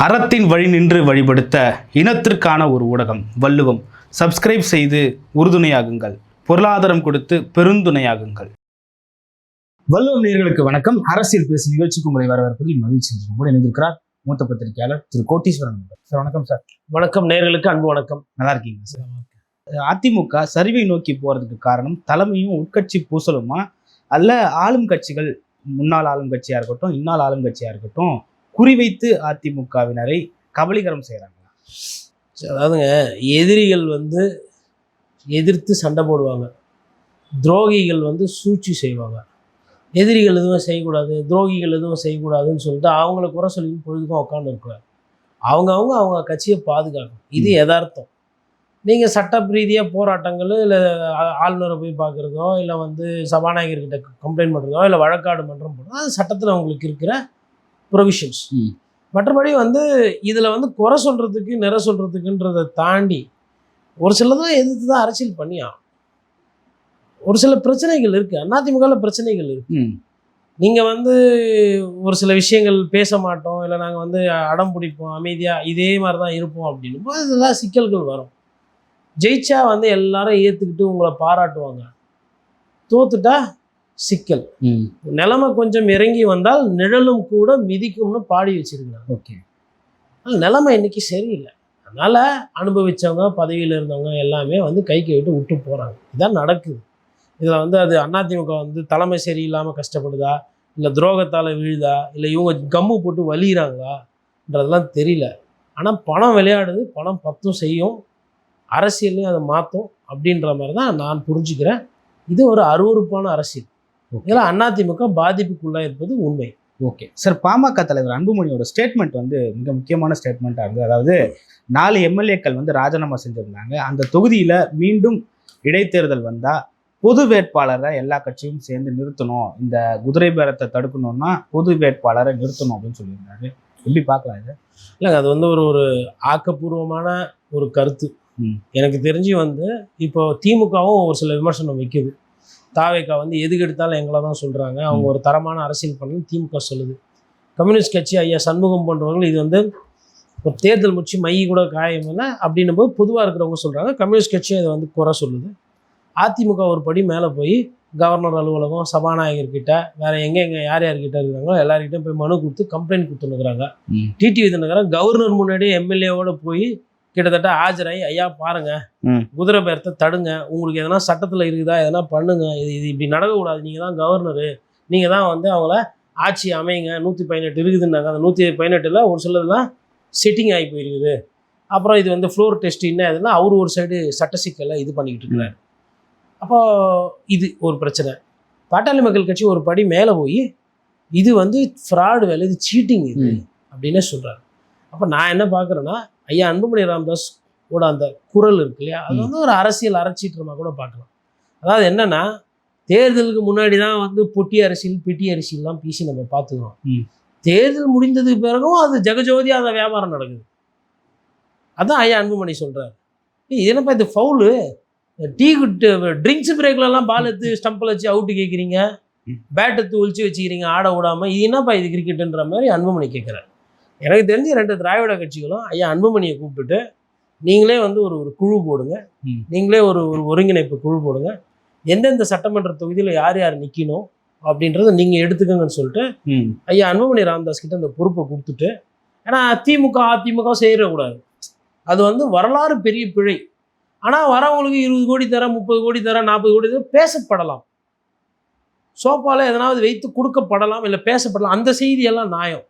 அறத்தின் வழி நின்று வழிபடுத்த இனத்திற்கான ஒரு ஊடகம் வள்ளுவம். சப்ஸ்கிரைப் செய்து உறுதுணையாகுங்கள், பொருளாதாரம் கொடுத்து பெருந்துணையாகுங்கள். வள்ளுவம் நேயர்களுக்கு வணக்கம். அரசியல் பேசும் நிகழ்ச்சிக்கு உங்களை வரவேற்பதில் மகிழ்ச்சி. கூட இணைந்திருக்கிறார் மூத்த பத்திரிகையாளர் திரு கோட்டீஸ்வரன். சார் வணக்கம். சார் வணக்கம். நேயர்களுக்கு அன்பு வணக்கம். நல்லா இருக்கீங்க சார்? அதிமுக சரிவை நோக்கி போறதுக்கு காரணம் தலைமையும் உட்கட்சி பூசலுமா, அல்ல ஆளும் கட்சிகள், முன்னாள் ஆளும் கட்சியா இருக்கட்டும் இந்நாள் ஆளும் கட்சியா இருக்கட்டும், குறிவைத்து அதிமுகவினரை கபலீகரம் செய்கிறாங்களா? அதாவதுங்க, எதிரிகள் எதிர்த்து சண்டை போடுவாங்க, துரோகிகள் சூழ்ச்சி செய்வாங்க. எதிரிகள் எதுவும் செய்யக்கூடாது, துரோகிகள் எதுவும் செய்யக்கூடாதுன்னு சொல்லிட்டு அவங்கள குறை சொல்லி பொழுதுக்கும் உட்காந்து இருக்கிறார். அவங்க கட்சியை பாதுகாக்கணும். இது யதார்த்தம். நீங்கள் சட்ட ரீதியாக போராட்டங்கள், இல்லை ஆளுநரை போய் பார்க்குறதோ, இல்லை சபாநாயகர்கிட்ட கம்ப்ளைண்ட் பண்ணுறதோ, இல்லை வழக்காடு மன்றம் போடுறதோ, அது சட்டத்தில் அவங்களுக்கு இருக்கிற ப்ரொவிஷன்ஸ். மற்றபடி இதில் குறை சொல்கிறதுக்கு நிறை சொல்கிறதுக்குன்றதை தாண்டி ஒரு சில தான் எதிர்த்து தான் அரசியல் பண்ணியா. ஒரு சில பிரச்சனைகள் இருக்குது, அதிமுகவில் பிரச்சனைகள் இருக்குது. நீங்கள் ஒரு சில விஷயங்கள் பேச மாட்டோம், இல்லை நாங்கள் அடம் பிடிப்போம், அமைதியாக இதே மாதிரி தான் இருப்போம் அப்படின்னும் இதெல்லாம் சிக்கல்கள் வரும். ஜெயிச்சா எல்லாரும் ஏற்றுக்கிட்டு உங்களை பாராட்டுவாங்க, தோத்துட்டா சிக்கல். நிலைமை கொஞ்சம் இறங்கி வந்தால் நிழலும் கூட மிதிக்கும்னு பாடி வச்சிருக்காங்க. ஓகே, நிலைமை இன்னைக்கு சரியில்லை. அதனால அனுபவிச்சவங்க, பதவியில் இருந்தவங்க எல்லாமே கைக்கு விட்டு போறாங்க. இதான் நடக்குது. இதில் அது அதிமுக தலைமை சரியில்லாமல் கஷ்டப்படுதா, இல்லை துரோகத்தால் விழுதா, இல்லை இவங்க கம்மு போட்டு வலிகிறாங்களான்றதெல்லாம் தெரியல. ஆனால் பணம் விளையாடுது, பணம் பத்தும் செய்யும், அரசியலையும் அதை மாற்றும் அப்படின்ற மாதிரி தான் நான் புரிஞ்சுக்கிறேன். இது ஒரு அருவருப்பான அரசியல். இதெல்லாம் அதிமுக பாதிப்புக்குள்ளே இருப்பது உண்மை. ஓகே சார், பாமக தலைவர் அன்புமணியோட ஸ்டேட்மெண்ட் மிக முக்கியமான ஸ்டேட்மெண்ட்டாக இருந்தது. அதாவது 4 எம்எல்ஏக்கள் ராஜினாமா செஞ்சுருந்தாங்க. அந்த தொகுதியில் மீண்டும் இடைத்தேர்தல் வந்தால் பொது வேட்பாளரை எல்லா கட்சியும் சேர்ந்து நிறுத்தணும், இந்த குதிரை பேரத்தை தடுக்கணும்னா பொது வேட்பாளரை நிறுத்தணும் அப்படின்னு சொல்லியிருந்தாரு. எப்படி பார்க்கலாம் இது? இல்லைங்க, அது ஒரு ஆக்கப்பூர்வமான ஒரு கருத்து. எனக்கு தெரிஞ்சு இப்போ திமுகவும் ஒரு சில விமர்சனம் வைக்குது. தாவேக்கா எதுக்கு எடுத்தாலும் எங்களை தான் சொல்கிறாங்க, அவங்க ஒரு தரமான அரசியல் பண்ணணும் திமுக சொல்லுது. கம்யூனிஸ்ட் கட்சி ஐயா சண்முகம் போன்றவர்கள் இது ஒரு தேர்தல் முடிச்சு மைய கூட காயம் இல்லை அப்படின்னும் போது பொதுவாக இருக்கிறவங்க சொல்கிறாங்க. கம்யூனிஸ்ட் கட்சியும் இதை குறை சொல்லுது. அதிமுக ஒரு படி மேலே போய் கவர்னர் அலுவலகம், சபாநாயகர்கிட்ட, வேறு எங்கே யார் யார்கிட்ட இருக்கிறாங்களோ எல்லாருக்கிட்டையும் போய் மனு கொடுத்து கம்ப்ளைண்ட் கொடுத்துனுக்குறாங்க. டிடிவி தினகரன் கவர்னர் முன்னாடியே எம்எல்ஏவோட போய் கிட்டத்தட்ட ஆஜராகி, ஐயா பாருங்க, குதிரை பேரத்தை தடுங்க, உங்களுக்கு எதனா சட்டத்தில் இருக்குதா, எதனா பண்ணுங்க, இது இப்படி நடக்கக்கூடாது, நீங்கள் தான் கவர்னரு, நீங்கள் தான் அவங்கள ஆட்சி அமைங்க, 118 இருக்குதுன்னாங்க. அந்த 118ல் ஒரு சிலதுலாம் செட்டிங் ஆகி போயிருக்குது. அப்புறம் இது ஃப்ளோர் டெஸ்ட் என்ன எதுனா அவர் ஒரு சைடு சட்ட சிக்கலை இது பண்ணிக்கிட்டு இருக்கிறார். அப்போது இது ஒரு பிரச்சனை. பாட்டாளி மக்கள் கட்சி ஒரு படி மேலே போய் இது ஃப்ராடு வேலை, இது சீட்டிங் இது அப்படின்னே சொல்கிறார். அப்போ நான் என்ன பார்க்குறேன்னா, ஐயா அன்புமணி ராமதாஸ் கூட அந்த குரல் இருக்கு இல்லையா, அது ஒரு அரசியல் அரைச்சீற்றமாக கூட பார்க்கலாம். அதாவது என்னன்னா, தேர்தலுக்கு முன்னாடி தான் பொட்டி அரசியல், பெட்டி அரசியல்லாம் பேசி நம்ம பார்த்துக்கிறோம். தேர்தல் முடிந்ததுக்கு பிறகும் அது ஜெகஜோதியாக அந்த வியாபாரம் நடக்குது. அதான் ஐயா அன்புமணி சொல்கிறார், இது என்னப்பா இது ஃபவுலு, டீ ட்ரிங்க்ஸ் பிரேக்லலாம் பால் எடுத்து ஸ்டம்பில் வச்சு அவுட்டு கேட்குறீங்க, பேட் எடுத்து ஒழிச்சு வச்சுக்கிறீங்க ஆட விடாமல், இது என்னப்பா இது கிரிக்கெட்டுன்ற மாதிரி அன்புமணி கேட்குறாரு. எனக்கு தெரிஞ்சு 2 திராவிட கட்சிகளும் ஐயா அன்புமணியை கூப்பிட்டுட்டு, நீங்களே ஒரு குழு போடுங்க, நீங்களே ஒரு ஒருங்கிணைப்பு குழு போடுங்க, எந்தெந்த சட்டமன்ற தொகுதியில் யார் யார் நிற்கணும் அப்படின்றத நீங்கள் எடுத்துக்கங்கன்னு சொல்லிட்டு ஐயா அன்புமணி ராமதாஸ் கிட்ட அந்த பொறுப்பை கொடுத்துட்டு, ஏன்னா அதிமுக செய்யக்கூடாது, அது வரலாறு பெரிய பிழை. ஆனால் வரவங்களுக்கு 20 கோடி தரேன், 30 கோடி தரேன், 40 கோடி தரேன் பேசப்படலாம், சோப்பால் எதனாவது வைத்து கொடுக்கப்படலாம், இல்லை பேசப்படலாம், அந்த செய்தியெல்லாம் நியாயம்.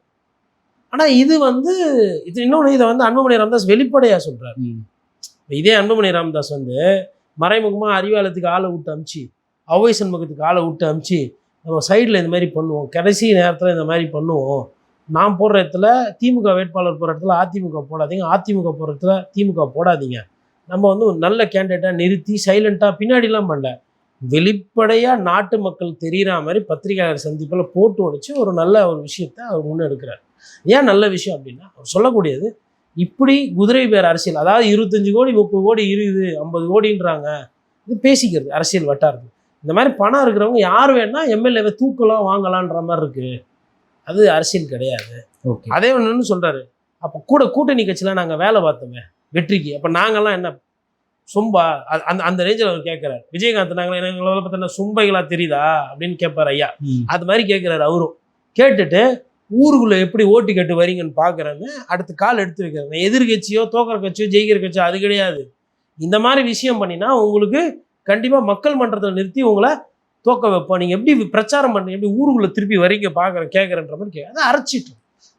ஆனால் இது இன்னொன்று, இதை அன்புமணி ராமதாஸ் வெளிப்படையாக சொல்கிறார். இதே அன்புமணி ராமதாஸ் மறைமுகமாக அறிவாலயத்துக்கு ஆளை விட்டு அமிச்சு, ஔவை சண்முகத்துக்கு ஆளை விட்டு அமிச்சு, நம்ம சைடில் இந்த மாதிரி பண்ணுவோம், கடைசி நேரத்தில் இந்த மாதிரி பண்ணுவோம், நான் போடுற இடத்துல திமுக வேட்பாளர் போகிற இடத்துல அதிமுக போடாதீங்க, அதிமுக போகிற இடத்துல திமுக போடாதீங்க, நம்ம ஒரு நல்ல கேண்டிடேட்டாக நிறுத்தி சைலண்ட்டாக பின்னாடிலாம் பண்ணல, வெளிப்படையாக நாட்டு மக்கள் தெரிகிற மாதிரி பத்திரிகையாளர் சந்திப்பில் போட்டு உடைச்சு ஒரு நல்ல ஒரு விஷயத்தை அவர் முன்னெடுக்கிறார். ஏன் நல்ல விஷயம் அப்படின்னா, அவர் சொல்லக்கூடியது இப்படி குதிரை பேர் அரசியல், அதாவது 25 கோடி 30 கோடி இருக்குது, 50 கோடின்றாங்க, இது பேசிக்கிறது அரசியல் வட்டாரத்துக்கு. இந்த மாதிரி பணம் இருக்கிறவங்க யார் வேணா எம்எல்ஏவை தூக்கலாம் வாங்கலான்ற மாதிரி இருக்குது. அது அரசியல் கிடையாது. ஓகே, அதே ஒன்றுன்னு சொல்கிறாரு, அப்போ கூட்டணி கட்சியில் நாங்கள் வேலை பார்த்தோமே வெற்றிக்கு, அப்போ நாங்கள்லாம் என்ன சும்பா? அந்த அந்த ரேஞ்சில் அவர் கேட்குறாரு. விஜயகாந்த் நாங்கள் எங்களை பார்த்தா சும்பைகளா தெரியுதா அப்படின்னு கேட்பார் ஐயா. அது மாதிரி கேட்குறாரு அவரும். கேட்டுட்டு ஊருக்குள்ளே எப்படி ஓட்டு கேட்டு வரீங்கன்னு பார்க்குறேன்னு அடுத்த கால் எடுத்து வைக்கிறேன். எதிர்கட்சியோ தோக்கிற கட்சியோ ஜெயிக்கிற கட்சியோ அது கிடையாது. இந்த மாதிரி விஷயம் பண்ணினா உங்களுக்கு கண்டிப்பாக மக்கள் மன்றத்தில் நிறுத்தி உங்களை தோக்க வைப்போம். நீங்கள் எப்படி பிரச்சாரம் பண்ணி எப்படி ஊருக்குள்ளே திருப்பி வரீங்க பார்க்குறேன் கேட்குறேன்ற மாதிரி அதை அரைச்சிட்டு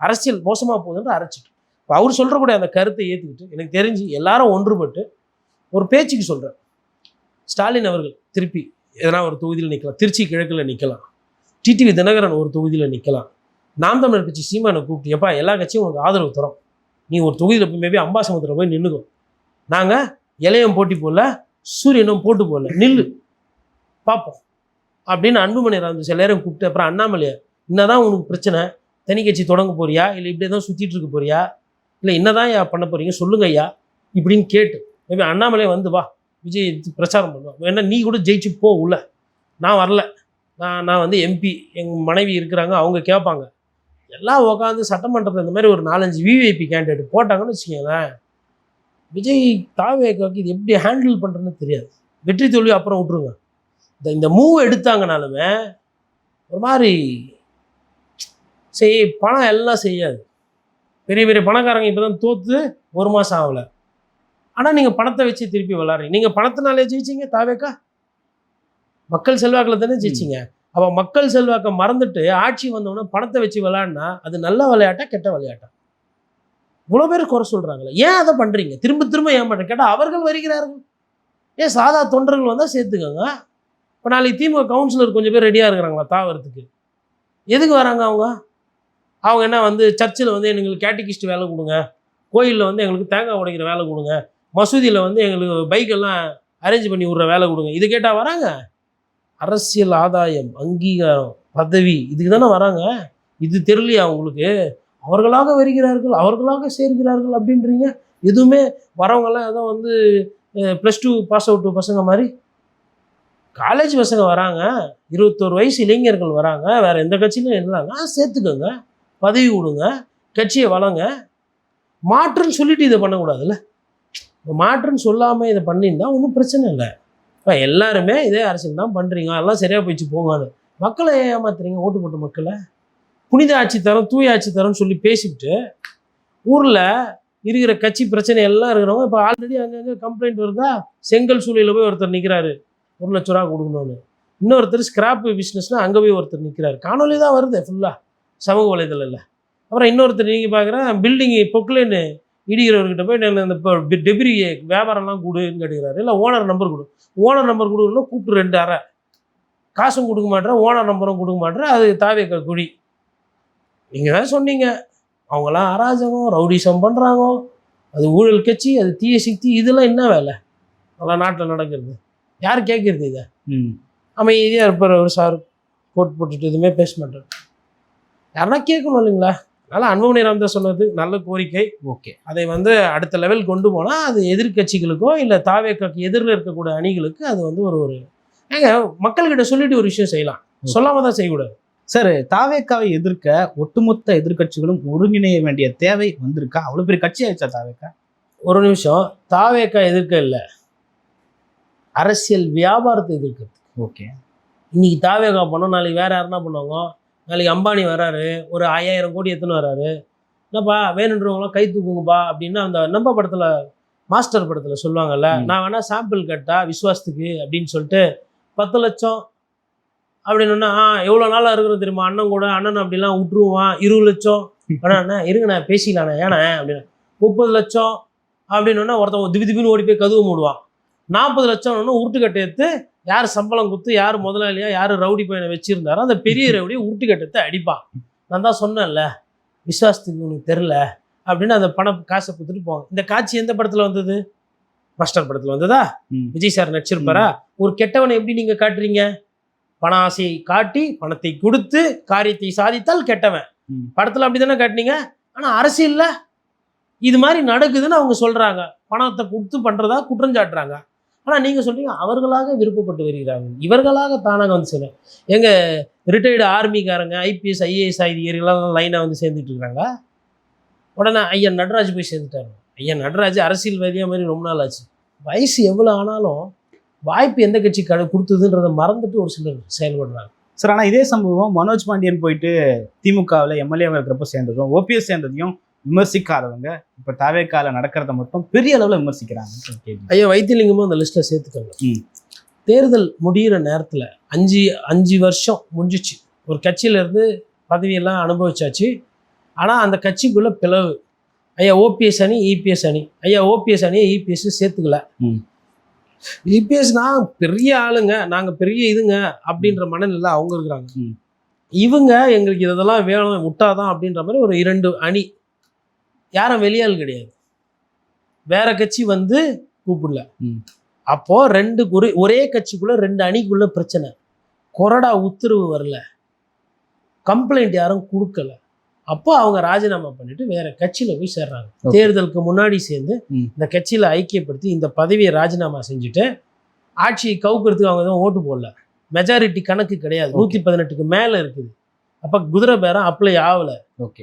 அரசியல் மோசமாக போகுதுன்ற அரைச்சிட்டு இப்போ அவர் சொல்கிறக்கூடிய அந்த கருத்தை ஏற்றுக்கிட்டு எனக்கு தெரிஞ்சு எல்லாரும் ஒன்றுபட்டு ஒரு பேச்சுக்கு சொல்கிறார். ஸ்டாலின் அவர்கள் திருப்பி எதனா ஒரு தொகுதியில் நிற்கலாம், திருச்சி கிழக்கில் நிற்கலாம், டிடிவி தினகரன் ஒரு தொகுதியில் நிற்கலாம், நாம் தமிழர் கட்சி சீமானை கூப்பிட்டு எப்பா எல்லா கட்சியும் உனக்கு ஆதரவு தரோம், நீ ஒரு தொகுதியில் போய் மேபி அம்பாசமுத்திரம் போய் நின்றுக்கும், நாங்கள் இளையம் போட்டி போடல சூரியனும் போட்டு போடல நில்லு பார்ப்போம் அப்படின்னு அன்புமணி ராமதாஸ் எல்லாரும் கூப்பிட்டு அப்புறம் அண்ணாமலையா என்னதான் உனக்கு பிரச்சனை, தனி கட்சி தொடங்க போறியா இல்லை இப்படியே தான் சுற்றிட்டு இருக்க போறியா இல்லை என்னதான் பண்ண போறீங்க சொல்லுங்க ஐயா இப்படின்னு கேட்டு மேபி அண்ணாமலையே வந்து வா விஜய் பிரச்சாரம் பண்ணுவான், வேணா நீ கூட ஜெயிச்சு போ உள்ள, நான் வரல, நான் வந்து எம்பி எங்கள் மனைவி இருக்கிறாங்க அவங்க கேட்பாங்க, எல்லாம் உட்காந்து சட்டமன்றத்தில் இந்த மாதிரி ஒரு 4-5 விவிஐபி கேண்டிடேட் போட்டாங்கன்னு வச்சுக்கோங்களேன், விஜய் தாவேக்காவுக்கு இது எப்படி ஹேண்டில் பண்ணுறதுன்னு தெரியாது. வெற்றி தோல்வி அப்புறம் விட்ருங்க, இந்த மூவ் எடுத்தாங்கனாலுமே ஒரு மாதிரி பணம் எல்லாம் செய்யாது. பெரிய பெரிய பணக்காரங்க இப்போ தான் தோற்று 1 மாதம் ஆகலை, ஆனால் நீங்கள் பணத்தை வச்சு திருப்பி விளாட்றீங்க. நீங்கள் பணத்தினாலே ஜெயிச்சிங்க தாவேக்கா, மக்கள் செல்வாக்கில் தானே ஜெயிச்சிங்க. அப்போ மக்கள் செல்வாக்கை மறந்துட்டு ஆட்சி வந்தோடனே பணத்தை வச்சு விளையாடினா அது நல்ல விளையாட்டா கெட்ட விளையாட்டா? இவ்வளோ பேர் குறை சொல்கிறாங்களே, ஏன் அதை பண்ணுறீங்க? திரும்ப திரும்ப ஏன் பண்ணுறேன் கேட்டால் அவர்கள் வருகிறார்கள், ஏன் சாதா தொண்டர்கள் வந்தால் சேர்த்துக்கோங்க. இப்போ நாளைக்கு திமுக கவுன்சிலர் கொஞ்சம் பேர் ரெடியாக இருக்கிறாங்களா தாவறதுக்கு? எதுக்கு வராங்க அவங்க என்ன வந்து சர்ச்சில் வந்து எங்களுக்கு கேட்டிகிஸ்ட் வேலை கொடுங்க, கோயிலில் வந்து எங்களுக்கு தேங்காய் உடைக்கிற வேலை கொடுங்க, மசூதியில் வந்து எங்களுக்கு பைக்கெல்லாம் அரேஞ்ச் பண்ணி விட்ற வேலை கொடுங்க, இது கேட்டால் வராங்க? அரசியல் ஆதாயம், அங்கீகாரம், பதவி இதுக்கு தானே வராங்க. இது தெரியலையா உங்களுக்கு? அவர்களாக வருகிறார்கள், அவர்களாக சேர்கிறார்கள் அப்படின்றீங்க. எதுவுமே வரவங்கெல்லாம் ஏதோ வந்து +2 பாஸ் அவுட் பசங்க மாதிரி காலேஜ் பசங்க வராங்க, 21 வயசு இளைஞர்கள் வராங்க, வேறு எந்த கட்சியிலும் இருந்தாங்க, சேர்த்துக்கோங்க, பதவி கொடுங்க, கட்சியை வளங்க. மாற்றுன்னு சொல்லிட்டு இதை பண்ணக்கூடாதுல்ல. மாற்றுன்னு சொல்லாமல் இதை பண்ணியிருந்தா ஒன்றும் பிரச்சனை இல்லை. இப்போ எல்லாருமே இதே அரசியல் தான் பண்ணுறீங்க, எல்லாம் சரியாக போயிடுச்சு போங்கன்னு மக்களை ஏமாத்துறீங்க. ஓட்டு போட்ட மக்களை புனித ஆட்சி தரம் தூய ஆட்சி தரம்னு சொல்லி பேசிவிட்டு ஊரில் இருக்கிற கட்சி பிரச்சனை எல்லாம் இருக்கிறவங்க இப்போ ஆல்ரெடி அங்கங்கே கம்ப்ளைண்ட் வருதா? செங்கல் சூளையில் போய் ஒருத்தர் நிற்கிறாரு 1 லட்ச ரூபா கொடுக்கணும்னு, இன்னொருத்தர் ஸ்கிராப் பிஸ்னஸ்னால் அங்கே போய் ஒருத்தர் நிற்கிறாரு, காணொலி தான் வருது ஃபுல்லாக சமூக வலைதளத்தில். அப்புறம் இன்னொருத்தர் நீங்கள் பார்க்குறேன் பில்டிங்கு பொக்லேன்னு இடிக்கிறவர்கிட்ட போய் நான் இந்த டெபிரி வியாபாரம்லாம் கொடுன்னு கேட்டுக்கிறாரு. இல்லை ஓனர் நம்பர் கொடு, ஓனர் நம்பர் கொடுக்கணும் கூப்பிட்டு 2 அறை காசும் கொடுக்க மாட்டேன், ஓனர் நம்பரும் கொடுக்க மாட்டேன், அது தாவேக்கா குழி. நீங்கள் தான் சொன்னீங்க அவங்களாம் அராஜகம் ரவுடிசம் பண்ணுறாங்க, அது ஊழல் கட்சி, அது தீய சக்தி, இதெல்லாம் என்ன வேலை அதெல்லாம் நாட்டில் நடக்கிறது? யார் கேட்குறது இதை? அமைதியாக இருப்பார் ஒரு சார், கோட் போட்டுட்டு எதுவுமே பேச மாட்டார். யாருன்னா கேட்கணும் இல்லைங்களா? அதனால் அன்புமணி ராமதாஸ் சொன்னது நல்ல கோரிக்கை. ஓகே, அதை வந்து அடுத்த லெவல் கொண்டு போனால் அது எதிர்கட்சிகளுக்கோ இல்லை தாவேக்காக்கு எதிரில் இருக்கக்கூடிய அணிகளுக்கு அது வந்து ஒரு ஏங்க மக்கள்கிட்ட சொல்லிட்டு ஒரு விஷயம் செய்யலாம், சொல்லாமல் தான் செய்யக்கூடாது. சார், தாவேக்காவை எதிர்க்க ஒட்டுமொத்த எதிர்கட்சிகளும் ஒருங்கிணைய வேண்டிய தேவை வந்திருக்கா? அவ்வளோ பெரிய கட்சி ஆயிடுச்சா தாவேக்கா? ஒரு நிமிஷம், தாவேக்கா எதிர்க்க இல்லை, அரசியல் வியாபாரத்தை எதிர்க்கிறது. ஓகே, இன்னைக்கு தாவேக்கா பண்ணோம், நாளைக்கு வேறு யாருன்னா பண்ணுவாங்க. நாளைக்கு அம்பானி வராரு, ஒரு 5000 கோடி எடுத்துன்னு வராரு, என்னப்பா வேணுன்றவங்களாம் கை தூக்குங்கப்பா அப்படின்னு அந்த நம்ம படத்தில் மாஸ்டர் படத்தில் சொல்லுவாங்கல்ல, நான் வேணா சாம்பிள் கட்டா விசுவாசத்துக்கு அப்படின்னு சொல்லிட்டு 10 லட்சம் அப்படின்னா எவ்வளோ நாளாக இருக்கிறது தெரியுமா, அண்ணன் கூட அண்ணன் அப்படிலாம் விட்டுருவான், 20 லட்சம் அண்ணா இருங்கண்ணா பேசிக்கலாண்ணே ஏண்ணே அப்படின்னா 30 லட்சம் அப்படின்னா ஒருத்தன் திடீர்னு ஓடி போய் கதவு மூடுவான். 40 லட்சம் உருட்டுக்கட்டை எடுத்து யார் சம்பளம் கொடுத்து யார் முதலாளியா யார் ரவுடி பையனை வச்சிருந்தாரோ அந்த பெரிய ரவுடியை உருட்டுக்கட்டத்தை அடிப்பான். நான் தான் சொன்னேன்ல விசுவாசத்துக்கு உனக்கு தெரில அப்படின்னு அந்த காசை கொடுத்துட்டு போவாங்க. இந்த காட்சி எந்த படத்தில் வந்தது? மாஸ்டர் படத்தில் வந்ததா? விஜய் சார் நடிச்சிருப்பாரா? ஒரு கெட்டவனை எப்படி நீங்கள் காட்டுறீங்க? பண ஆசையை காட்டி பணத்தை கொடுத்து காரியத்தை சாதித்தால் கெட்டவன். படத்தில் அப்படி தானே காட்டினீங்க. ஆனால் அரசியலில் இது மாதிரி நடக்குதுன்னு அவங்க சொல்கிறாங்க, பணத்தை கொடுத்து பண்ணுறதா குற்றஞ்சாட்டுறாங்க. ஆனால் நீங்கள் சொல்கிறீங்க அவர்களாக விருப்பப்பட்டு வருகிறாங்க, இவர்களாக தானாக வந்து செய்யணும். எங்கள் ரிட்டையர்டு ஆர்மிக்காரங்க IPS IAS அதிகாரிகளாம் லைனாக வந்து சேர்ந்துட்டு இருக்கிறாங்க. உடனே ஐயா நடராஜ் போய் சேர்ந்துட்டாரு. ஐயா நடராஜ் அரசியல்வாதியாக மாதிரி ரொம்ப நாள் ஆச்சு. வயசு எவ்வளோ ஆனாலும் வாய்ப்பு எந்த கட்சி கொடுத்ததுன்றதை மறந்துட்டு ஒரு சிலர் செயல்படுறாங்க. சார் ஆனால் இதே சம்பவம் மனோஜ் பாண்டியன் போயிட்டு திமுகவில் எம்எல்ஏவாக இருக்கிறப்ப சேர்ந்ததும் ஓபிஎஸ் சேர்ந்ததையும் விமர்சிக்காதவங்க இப்போ தாவேக்கால நடக்கிறத மட்டும் பெரிய அளவில் விமர்சிக்கிறாங்க. ஐயா வைத்தியலிங்கமும் அந்த லிஸ்ட்டில் சேர்த்துக்கோங்க. தேர்தல் முடிகிற நேரத்தில் 5 வருஷம் முடிஞ்சிச்சு. ஒரு கட்சியிலேருந்து பதவியெல்லாம் அனுபவிச்சாச்சு. ஆனால் அந்த கட்சிக்குள்ளே பிளவு. ஐயா ஓபிஎஸ் அணி இபிஎஸ் அணி. ஐயா ஓபிஎஸ் அணியை இபிஎஸ் சேர்த்துக்கல. இபிஎஸ் நான் பெரிய ஆளுங்க, நாங்கள் பெரிய இதுங்க அப்படின்ற மனநிலை அவங்க இருக்கிறாங்க. இவங்க எங்களுக்கு இதெல்லாம் வேணும் விட்டாதான் அப்படின்ற மாதிரி ஒரு 2 அணி. யாரும் வெளியாள் கிடையாது, வேற கட்சி வந்து கூப்பிடல. அப்போ ஒரே கட்சிக்குள்ள 2 அணிக்குள்ள பிரச்சனை. கொறடா உத்தரவு வரல, கம்ப்ளைண்ட் யாரும் கொடுக்கல. அப்போ அவங்க ராஜினாமா பண்ணிட்டு வேற கட்சியில போய் சேர்றாங்க. தேர்தலுக்கு முன்னாடி சேர்ந்து இந்த கட்சியில ஐக்கியப்படுத்தி இந்த பதவியை ராஜினாமா செஞ்சுட்டு ஆட்சியை கவுக்கிறதுக்கு அவங்க தான் ஓட்டு போடல. மெஜாரிட்டி கணக்கு கிடையாது, 118க்கு மேல இருக்குது. அப்ப குதிரை பேரம் அப்ளை ஆகல,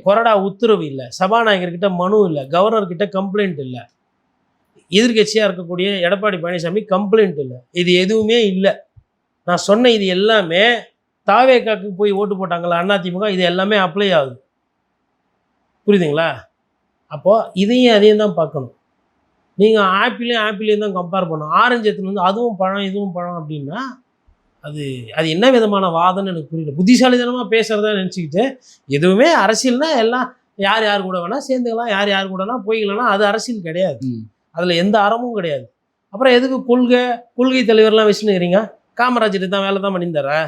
கொறடா உத்தரவு இல்லை, சபாநாயகர்கிட்ட மனு இல்லை, கவர்னர் கிட்ட கம்ப்ளைண்ட் இல்லை, எதிர்கட்சியா இருக்கக்கூடிய எடப்பாடி பழனிசாமி கம்ப்ளைண்ட் இல்லை, இது எதுவுமே இல்லை. நான் சொன்ன இது எல்லாமே தாவேக்காக்கு போய் ஓட்டு போட்டாங்களா அதிமுக, இது எல்லாமே அப்ளை ஆகுது. புரியுதுங்களா? அப்போது இதையும் அதையும் தான் பார்க்கணும். நீங்கள் ஆப்பிளையும் தான் கம்பேர் பண்ணணும். ஆரஞ்சு எடுத்துன்னு வந்து அதுவும் பழம் இதுவும் பழம் அப்படின்னா அது என்ன விதமான வாதம்னு எனக்கு புரியல. புத்திசாலித்தனமாக பேசுகிறதா நினச்சிக்கிட்டு எதுவுமே அரசியல்னா எல்லாம் யார் கூட வேணால் சேர்ந்துக்கலாம், யார் கூடனா போய்க்கலாம்னா அது அரசியல் கிடையாது. அதில் எந்த அறமும் கிடையாது. அப்புறம் எதுக்கு கொள்கை தலைவர்லாம் வச்சுன்னுக்கிறீங்க? காமராஜர் தான் வேலை தான் பண்ணியிருந்தாரா?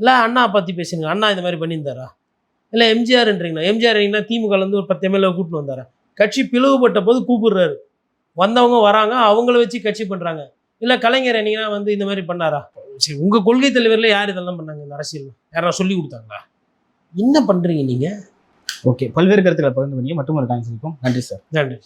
இல்லை அண்ணா பற்றி பேசுங்க, அண்ணா இந்த மாதிரி பண்ணியிருந்தாரா? இல்லை எம்ஜிஆர்ன்றீங்களா? எம்ஜிஆர்னா திமுகலேருந்து ஒரு 10 எம்எல்ஏ கூட்டின்னு வந்தாரா? கட்சி பிளவுபட்ட போது கூப்பிடுறாரு, வந்தவங்க வராங்க, அவங்கள வச்சு கட்சி பண்ணுறாங்க. இல்லை கலைஞர் என்னைக்குனா வந்து இந்த மாதிரி பண்ணாரா? சரி, உங்கள் கொள்கை தலைவரில் யார் இதெல்லாம் பண்ணாங்க? இந்த அரசியல் யாரா சொல்லி கொடுத்தாங்களா? என்ன பண்ணுறீங்க நீங்கள்? ஓகே, பல்வேறு கருத்துக்களை பகிர்ந்து பண்ணி மட்டும் ஒரு கான்செப்ட். நன்றி சார். நன்றி.